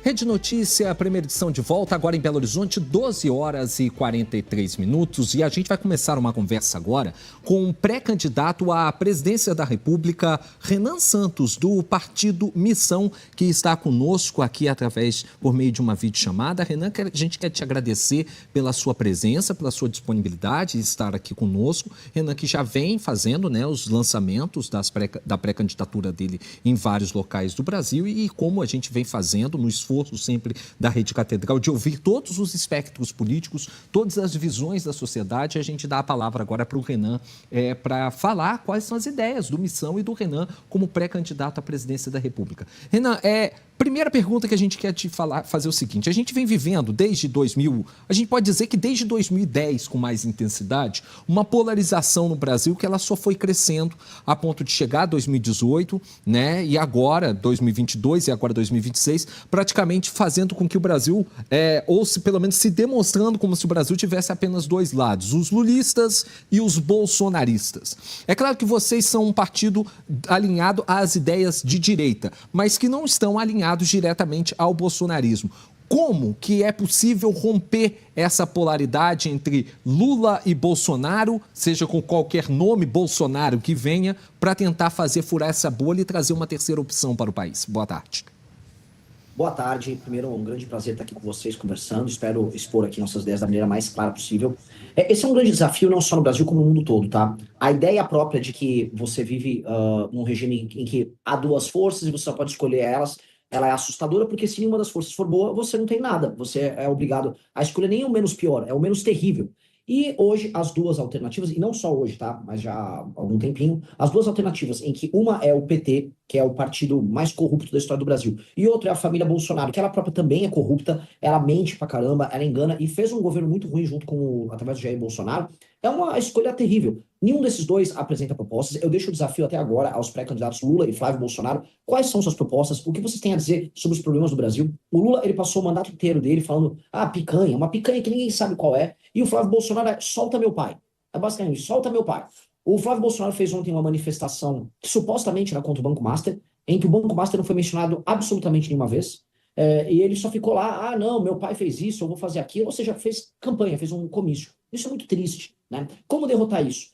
Rede Notícia, primeira edição de volta, agora em Belo Horizonte, 12 horas e 43 minutos. E a gente vai começar uma conversa agora com o pré-candidato à presidência da República, Renan Santos, do Partido Missão, que está conosco aqui por meio de uma videochamada. Renan, a gente quer te agradecer pela sua presença, pela sua disponibilidade de estar aqui conosco. Renan, que já vem fazendo, os lançamentos da pré-candidatura dele em vários locais do Brasil e como a gente vem fazendo no esforço sempre da Rede Catedral de ouvir todos os espectros políticos, todas as visões da sociedade. A gente dá a palavra agora para o Renan para falar quais são as ideias do Missão e do Renan como pré-candidato à presidência da República. Renan, primeira pergunta que a gente quer te fazer é o seguinte: a gente vem vivendo a gente pode dizer que desde 2010, com mais intensidade, uma polarização no Brasil que ela só foi crescendo a ponto de chegar a 2018, e agora 2022 e agora 2026, praticamente fazendo com que o Brasil, ou se pelo menos se demonstrando como se o Brasil tivesse apenas dois lados, os lulistas e os bolsonaristas. É claro que vocês são um partido alinhado às ideias de direita, mas que não estão alinhados diretamente ao bolsonarismo. Como que é possível romper essa polaridade entre Lula e Bolsonaro, seja com qualquer nome Bolsonaro que venha, para tentar furar essa bolha e trazer uma terceira opção para o país? Boa tarde. Boa tarde. Primeiro, um grande prazer estar aqui com vocês conversando. Espero expor aqui nossas ideias da maneira mais clara possível. Esse é um grande desafio, não só no Brasil, como no mundo todo, tá? A ideia própria de que você vive num regime em que há duas forças e você só pode escolher elas, ela é assustadora, porque se nenhuma das forças for boa, você não tem nada. Você é obrigado a escolher nem o menos pior, é o menos terrível. E hoje, as duas alternativas, e não só hoje, tá? Mas já há algum tempinho, as duas alternativas, em que uma é o PT, que é o partido mais corrupto da história do Brasil, e outra é a família Bolsonaro, que ela própria também é corrupta, ela mente pra caramba, ela engana e fez um governo muito ruim através do Jair Bolsonaro. É uma escolha terrível. Nenhum desses dois apresenta propostas. Eu deixo o desafio até agora aos pré-candidatos Lula e Flávio Bolsonaro. Quais são suas propostas? O que vocês têm a dizer sobre os problemas do Brasil? O Lula, ele passou o mandato inteiro dele falando, picanha, uma picanha que ninguém sabe qual é. E o Flávio Bolsonaro solta meu pai. É basicamente, solta meu pai. O Flávio Bolsonaro fez ontem uma manifestação que supostamente era contra o Banco Master, em que o Banco Master não foi mencionado absolutamente nenhuma vez. E ele só ficou lá, não, meu pai fez isso, eu vou fazer aquilo. Ou seja, fez campanha, fez um comício. Isso é muito triste, né? Como derrotar isso?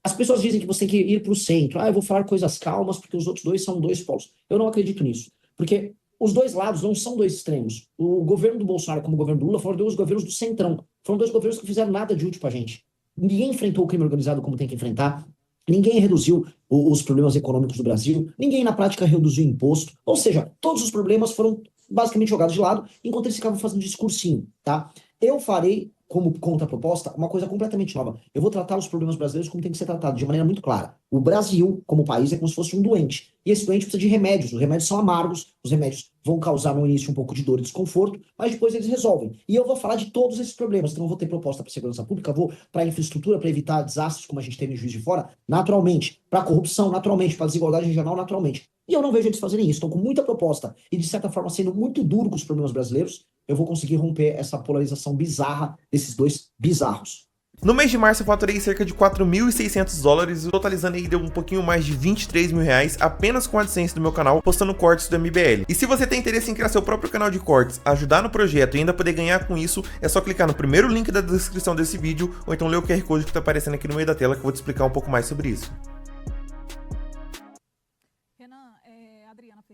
As pessoas dizem que você tem que ir para o centro. Eu vou falar coisas calmas porque os outros dois são dois polos. Eu não acredito nisso. Porque os dois lados não são dois extremos. O governo do Bolsonaro como o governo do Lula foram dois governos do centrão. Foram dois governos que fizeram nada de útil pra gente. Ninguém enfrentou o crime organizado como tem que enfrentar. Ninguém reduziu os problemas econômicos do Brasil. Ninguém, na prática, reduziu imposto. Ou seja, todos os problemas foram basicamente jogados de lado, enquanto eles ficavam fazendo discursinho, tá? Eu farei, como contraproposta, uma coisa completamente nova. Eu vou tratar os problemas brasileiros como tem que ser tratado, de maneira muito clara. O Brasil, como país, é como se fosse um doente. E esse doente precisa de remédios. Os remédios são amargos, os remédios vão causar no início um pouco de dor e desconforto, mas depois eles resolvem. E eu vou falar de todos esses problemas. Então eu vou ter proposta para segurança pública, vou para infraestrutura, para evitar desastres como a gente teve em Juiz de Fora, naturalmente. Para corrupção, naturalmente. Para desigualdade regional, naturalmente. E eu não vejo eles fazerem isso. Estão com muita proposta e, de certa forma, sendo muito duro com os problemas brasileiros, eu vou conseguir romper essa polarização bizarra desses dois bizarros. No mês de março eu faturei cerca de $4.600, totalizando aí deu um pouquinho mais de R$23 mil apenas com a AdSense do meu canal, postando cortes do MBL. E se você tem interesse em criar seu próprio canal de cortes, ajudar no projeto e ainda poder ganhar com isso, é só clicar no primeiro link da descrição desse vídeo, ou então ler o QR Code que está aparecendo aqui no meio da tela que eu vou te explicar um pouco mais sobre isso.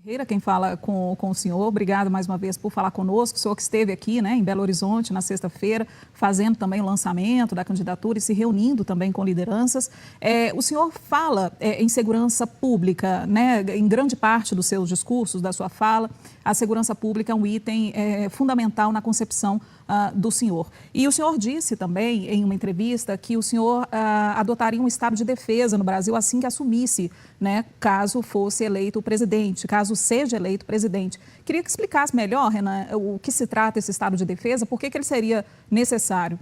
Ferreira, quem fala com o senhor, obrigado mais uma vez por falar conosco, o senhor que esteve aqui, em Belo Horizonte na sexta-feira, fazendo também o lançamento da candidatura e se reunindo também com lideranças. O senhor fala em segurança pública, em grande parte dos seus discursos, da sua fala, a segurança pública é um item fundamental na concepção do senhor. E o senhor disse também em uma entrevista que o senhor adotaria um estado de defesa no Brasil assim que assumisse, caso fosse eleito presidente, caso seja eleito presidente. Queria que explicasse melhor, Renan, o que se trata esse estado de defesa, por que ele seria necessário?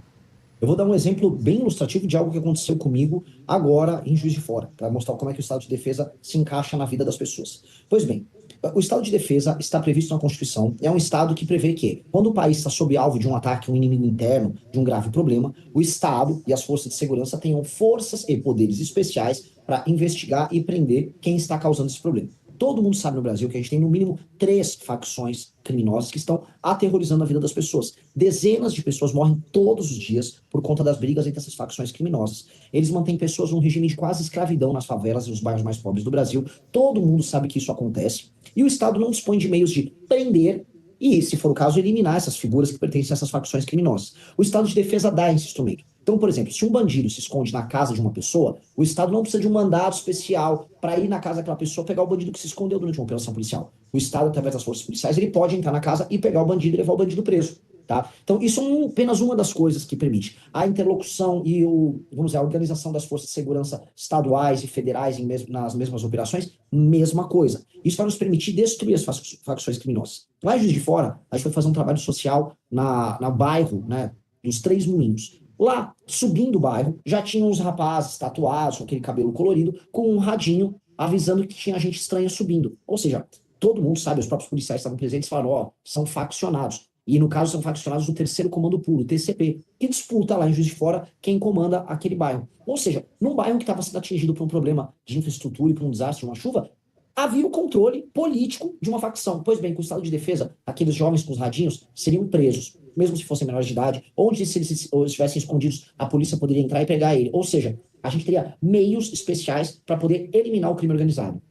Eu vou dar um exemplo bem ilustrativo de algo que aconteceu comigo agora em Juiz de Fora, para mostrar como é que o estado de defesa se encaixa na vida das pessoas. Pois bem, o estado de defesa está previsto na Constituição, é um estado que prevê que, quando o país está sob alvo de um ataque, um inimigo interno, de um grave problema, o Estado e as forças de segurança tenham forças e poderes especiais para investigar e prender quem está causando esse problema. Todo mundo sabe no Brasil que a gente tem no mínimo 3 facções criminosas que estão aterrorizando a vida das pessoas. Dezenas de pessoas morrem todos os dias por conta das brigas entre essas facções criminosas. Eles mantêm pessoas num regime de quase escravidão nas favelas e nos bairros mais pobres do Brasil. Todo mundo sabe que isso acontece. E o Estado não dispõe de meios de prender e, se for o caso, eliminar essas figuras que pertencem a essas facções criminosas. O Estado de Defesa dá esse instrumento. Então, por exemplo, se um bandido se esconde na casa de uma pessoa, o Estado não precisa de um mandado especial para ir na casa daquela pessoa pegar o bandido que se escondeu durante uma operação policial. O Estado, através das forças policiais, ele pode entrar na casa e pegar o bandido e levar o bandido preso. Tá? Então, isso é apenas uma das coisas que permite. A interlocução e a organização das forças de segurança estaduais e federais nas mesmas operações, mesma coisa. Isso vai nos permitir destruir as facções criminosas. Lá em Juiz de Fora, a gente foi fazer um trabalho social no bairro, né, dos Três Moinhos. Lá, subindo o bairro, já tinha uns rapazes tatuados, com aquele cabelo colorido, com um radinho avisando que tinha gente estranha subindo. Ou seja, todo mundo sabe, os próprios policiais estavam presentes e falaram, são faccionados. E no caso são faccionados do Terceiro Comando Puro, TCP, que disputa lá em Juiz de Fora quem comanda aquele bairro. Ou seja, num bairro que estava sendo atingido por um problema de infraestrutura e por um desastre, uma chuva, havia o controle político de uma facção. Pois bem, com o Estado de Defesa, aqueles jovens com os radinhos seriam presos, mesmo se fossem menores de idade, onde se eles estivessem escondidos, a polícia poderia entrar e pegar ele. Ou seja, a gente teria meios especiais para poder eliminar o crime organizado.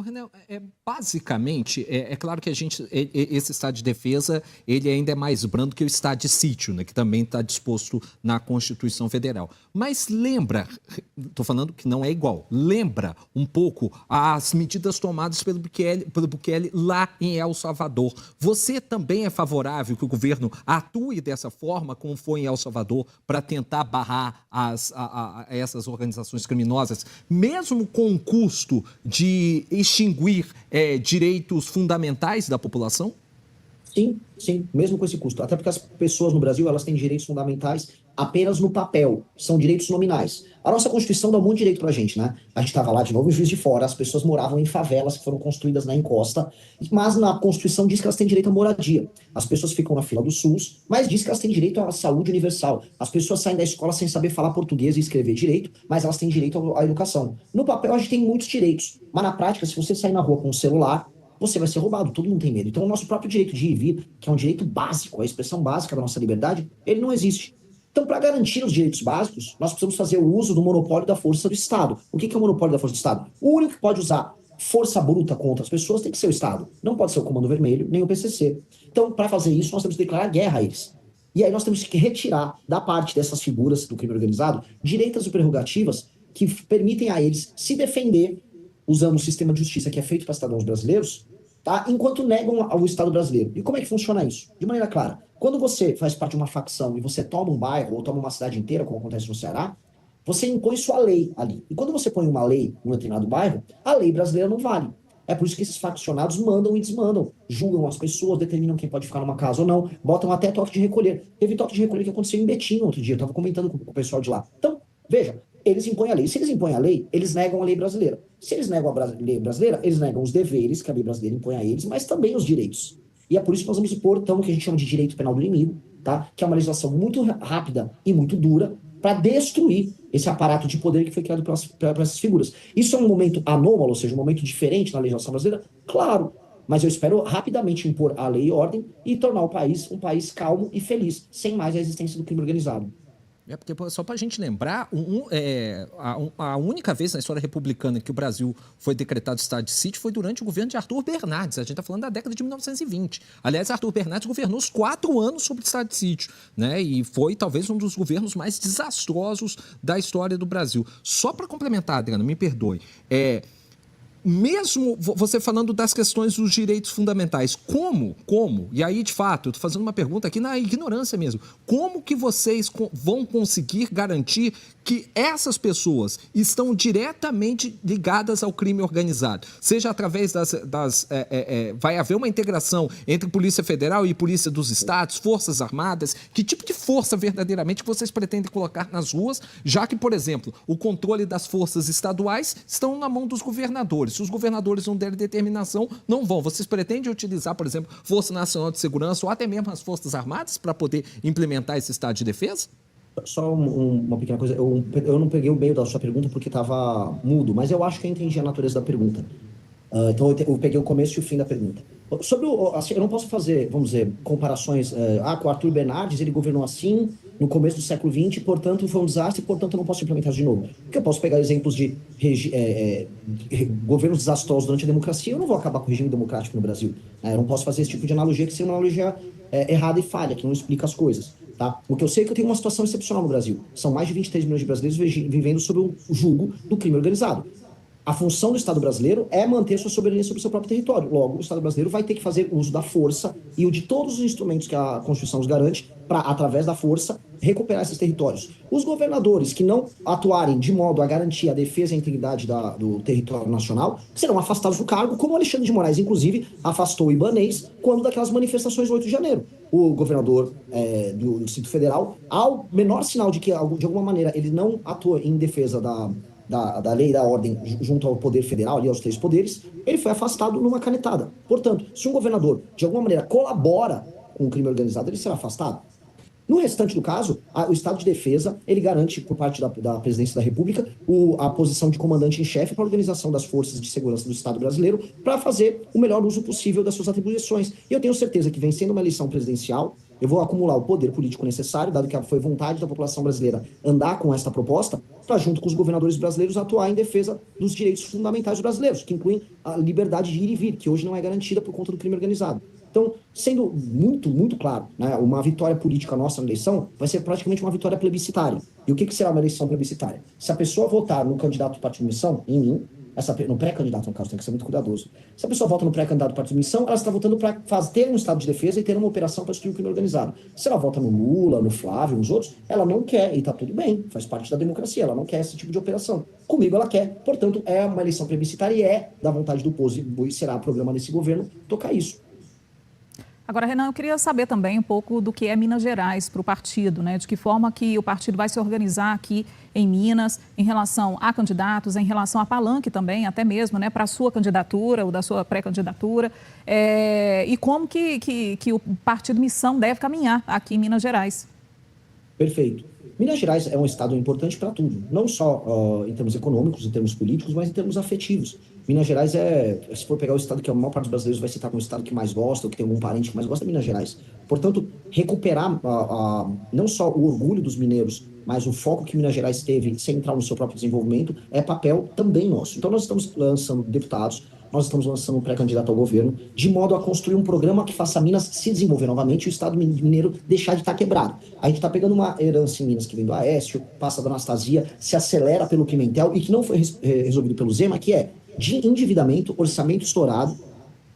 Renan, basicamente, é claro que esse estado de defesa, ele ainda é mais brando que o estado de sítio, né, que também está disposto na Constituição Federal. Mas lembra, estou falando que não é igual, lembra um pouco as medidas tomadas pelo Bukele lá em El Salvador. Você também é favorável que o governo atue dessa forma, como foi em El Salvador, para tentar barrar essas organizações criminosas, mesmo com o custo de extinguir direitos fundamentais da população? Sim, mesmo com esse custo. Até porque as pessoas no Brasil, elas têm direitos fundamentais apenas no papel, são direitos nominais. A nossa Constituição dá um monte de direito pra gente, né? A gente estava lá de novo em Juiz de Fora, as pessoas moravam em favelas que foram construídas na encosta, mas na Constituição diz que elas têm direito à moradia. As pessoas ficam na fila do SUS, mas diz que elas têm direito à saúde universal. As pessoas saem da escola sem saber falar português e escrever direito, mas elas têm direito à educação. No papel a gente tem muitos direitos, mas na prática, se você sair na rua com um celular, você vai ser roubado, todo mundo tem medo. Então o nosso próprio direito de ir e vir, que é um direito básico, a expressão básica da nossa liberdade, ele não existe. Então, para garantir os direitos básicos, nós precisamos fazer o uso do monopólio da força do Estado. O que é o monopólio da força do Estado? O único que pode usar força bruta contra as pessoas tem que ser o Estado. Não pode ser o Comando Vermelho, nem o PCC. Então, para fazer isso, nós temos que declarar guerra a eles. E aí nós temos que retirar da parte dessas figuras do crime organizado direitos e prerrogativas que permitem a eles se defender usando o sistema de justiça que é feito para cidadãos brasileiros, tá? Enquanto negam ao Estado brasileiro. E como é que funciona isso? De maneira clara. Quando você faz parte de uma facção e você toma um bairro ou toma uma cidade inteira, como acontece no Ceará, você impõe sua lei ali. E quando você põe uma lei num determinado bairro, a lei brasileira não vale. É por isso que esses faccionados mandam e desmandam, julgam as pessoas, determinam quem pode ficar numa casa ou não, botam até toque de recolher. Teve toque de recolher que aconteceu em Betim outro dia, eu estava comentando com o pessoal de lá. Então, veja, eles impõem a lei. Se eles impõem a lei, eles negam a lei brasileira. Se eles negam a lei brasileira, eles negam os deveres que a lei brasileira impõe a eles, mas também os direitos. E é por isso que nós vamos impor, então, o que a gente chama de direito penal do inimigo, tá? Que é uma legislação muito rápida e muito dura para destruir esse aparato de poder que foi criado por essas figuras. Isso é um momento anômalo, ou seja, um momento diferente na legislação brasileira? Claro, mas eu espero rapidamente impor a lei e ordem e tornar o país um país calmo e feliz, sem mais a existência do crime organizado. Porque, só para a gente lembrar, a única vez na história republicana que o Brasil foi decretado estado de sítio foi durante o governo de Arthur Bernardes. A gente está falando da década de 1920. Aliás, Arthur Bernardes governou os 4 anos sobre o estado de sítio, né? E foi talvez um dos governos mais desastrosos da história do Brasil. Só para complementar, Adriana, me perdoe, mesmo você falando das questões dos direitos fundamentais, como, e aí de fato, eu estou fazendo uma pergunta aqui na ignorância mesmo, como que vocês vão conseguir garantir que essas pessoas estão diretamente ligadas ao crime organizado? Seja através vai haver uma integração entre Polícia Federal e Polícia dos Estados, Forças Armadas, que tipo de força verdadeiramente vocês pretendem colocar nas ruas, já que, por exemplo, o controle das forças estaduais estão na mão dos governadores. Se os governadores não derem determinação, não vão. Vocês pretendem utilizar, por exemplo, Força Nacional de Segurança ou até mesmo as Forças Armadas para poder implementar esse estado de defesa? Só uma pequena coisa, eu não peguei o meio da sua pergunta porque estava mudo, mas eu acho que eu entendi a natureza da pergunta. Então eu peguei o começo e o fim da pergunta. Sobre assim, eu não posso fazer, vamos dizer, comparações. Com o Arthur Bernardes, ele governou assim no começo do século XX, portanto foi um desastre, portanto eu não posso implementar de novo. Porque eu posso pegar exemplos de governos desastrosos durante a democracia, eu não vou acabar com o regime democrático no Brasil. Eu não posso fazer esse tipo de analogia, que seria uma analogia errada e falha, que não explica as coisas. Tá? O que eu sei é que eu tenho uma situação excepcional no Brasil. São mais de 23 milhões de brasileiros vivendo sob o jugo do crime organizado. A função do Estado brasileiro é manter sua soberania sobre o seu próprio território. Logo, o Estado brasileiro vai ter que fazer uso da força e o de todos os instrumentos que a Constituição nos garante para, através da força, recuperar esses territórios. Os governadores que não atuarem de modo a garantir a defesa e a integridade do território nacional serão afastados do cargo, como o Alexandre de Moraes, inclusive, afastou o Ibanez quando daquelas manifestações do 8 de janeiro. O governador do Distrito Federal, ao menor sinal de que, de alguma maneira, ele não atua em defesa da lei e da ordem junto ao poder federal, ali aos 3 poderes, ele foi afastado numa canetada. Portanto, se um governador, de alguma maneira, colabora com o crime organizado, ele será afastado. No restante do caso, o Estado de Defesa, ele garante, por parte da Presidência da República, a posição de comandante em chefe para a organização das forças de segurança do Estado brasileiro para fazer o melhor uso possível das suas atribuições. E eu tenho certeza que, vencendo uma eleição presidencial, eu vou acumular o poder político necessário, dado que foi vontade da população brasileira andar com esta proposta, para, junto com os governadores brasileiros, atuar em defesa dos direitos fundamentais brasileiros, que incluem a liberdade de ir e vir, que hoje não é garantida por conta do crime organizado. Então, sendo muito, muito claro, né, uma vitória política nossa na eleição vai ser praticamente uma vitória plebiscitária. E o que será uma eleição plebiscitária? Se a pessoa votar no candidato do partido de missão, em mim, no pré-candidato, no caso, tem que ser muito cuidadoso. Se a pessoa vota no pré-candidato do partido de missão, ela está votando para ter um estado de defesa e ter uma operação para destruir o crime organizado. Se ela vota no Lula, no Flávio, nos outros, ela não quer, e está tudo bem, faz parte da democracia, ela não quer esse tipo de operação. Comigo ela quer, portanto, é uma eleição plebiscitária e é da vontade do povo, e será programa desse governo tocar isso. Agora, Renan, eu queria saber também um pouco do que é Minas Gerais para o partido, né? De que forma que o partido vai se organizar aqui em Minas, em relação a candidatos, em relação a palanque também, até mesmo, né? Para a sua candidatura ou da sua pré-candidatura, e como que o partido Missão deve caminhar aqui em Minas Gerais. Perfeito. Minas Gerais é um estado importante para tudo, não só em termos econômicos, em termos políticos, mas em termos afetivos. Minas Gerais se for pegar o estado que a maior parte dos brasileiros vai citar como o estado que mais gosta, ou que tem algum parente que mais gosta, é Minas Gerais. Portanto, recuperar não só o orgulho dos mineiros, mas o foco que Minas Gerais teve central no seu próprio desenvolvimento, é papel também nosso. Então nós estamos lançando deputados, nós estamos lançando um pré-candidato ao governo, de modo a construir um programa que faça Minas se desenvolver novamente e o estado mineiro deixar de estar quebrado. A gente está pegando uma herança em Minas que vem do Aécio, passa da Anastasia, se acelera pelo Pimentel e que não foi resolvido pelo Zema, que é de endividamento, orçamento estourado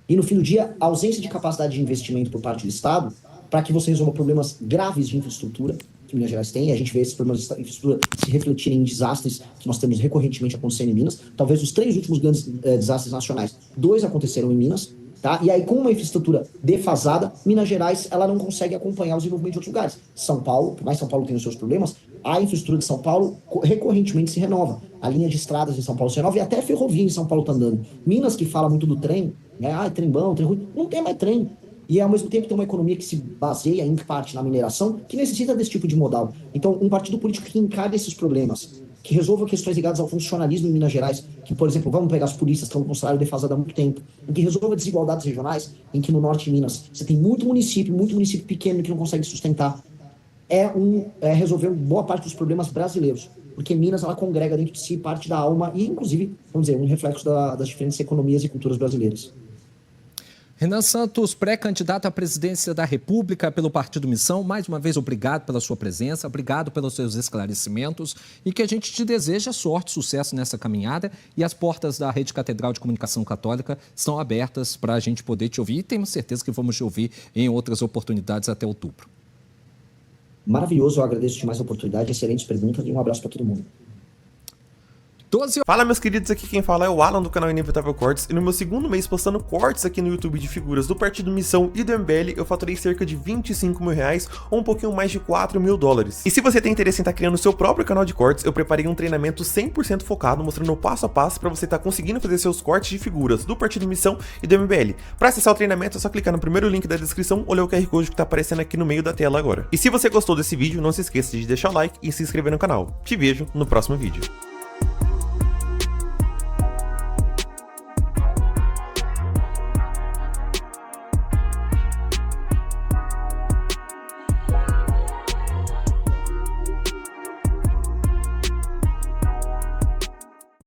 e, no fim do dia, ausência de capacidade de investimento por parte do Estado para que você resolva problemas graves de infraestrutura que Minas Gerais tem, e a gente vê esses problemas de infraestrutura se refletirem em desastres que nós temos recorrentemente acontecendo em Minas. Talvez os 3 últimos grandes desastres nacionais, 2 aconteceram em Minas, tá? E aí, com uma infraestrutura defasada, Minas Gerais ela não consegue acompanhar o desenvolvimento de outros lugares. São Paulo, por mais São Paulo tenha os seus problemas, a infraestrutura de São Paulo recorrentemente se renova. A linha de estradas de São Paulo se renova e até a ferrovia em São Paulo está andando. Minas, que fala muito do trem, né? Trem bom, trem ruim, não tem mais trem. E, ao mesmo tempo, tem uma economia que se baseia, em parte, na mineração, que necessita desse tipo de modal. Então, um partido político que encare esses problemas, que resolva questões ligadas ao funcionalismo em Minas Gerais, que, por exemplo, vamos pegar as polícias que estão com salário defasado há muito tempo, em que resolva desigualdades regionais, em que no norte de Minas você tem muito município pequeno que não consegue sustentar, resolver boa parte dos problemas brasileiros. Porque Minas, ela congrega dentro de si parte da alma e, inclusive, vamos dizer, um reflexo das diferentes economias e culturas brasileiras. Renan Santos, pré-candidato à presidência da República pelo Partido Missão, mais uma vez obrigado pela sua presença, obrigado pelos seus esclarecimentos e que a gente te deseja sorte, sucesso nessa caminhada e as portas da Rede Catedral de Comunicação Católica estão abertas para a gente poder te ouvir e temos certeza que vamos te ouvir em outras oportunidades até outubro. Maravilhoso, eu agradeço demais a oportunidade, excelentes perguntas e um abraço para todo mundo. Fala, meus queridos, aqui quem fala é o Alan do canal Inevitável Cortes e no meu segundo mês postando cortes aqui no YouTube de figuras do Partido Missão e do MBL, eu faturei cerca de 25 mil reais ou um pouquinho mais de 4 mil dólares. E se você tem interesse em estar criando o seu próprio canal de cortes, eu preparei um treinamento 100% focado mostrando o passo a passo para você estar conseguindo fazer seus cortes de figuras do Partido Missão e do MBL. Para acessar o treinamento é só clicar no primeiro link da descrição ou ler o QR Code que está aparecendo aqui no meio da tela agora. E se você gostou desse vídeo, não se esqueça de deixar o like e se inscrever no canal. Te vejo no próximo vídeo.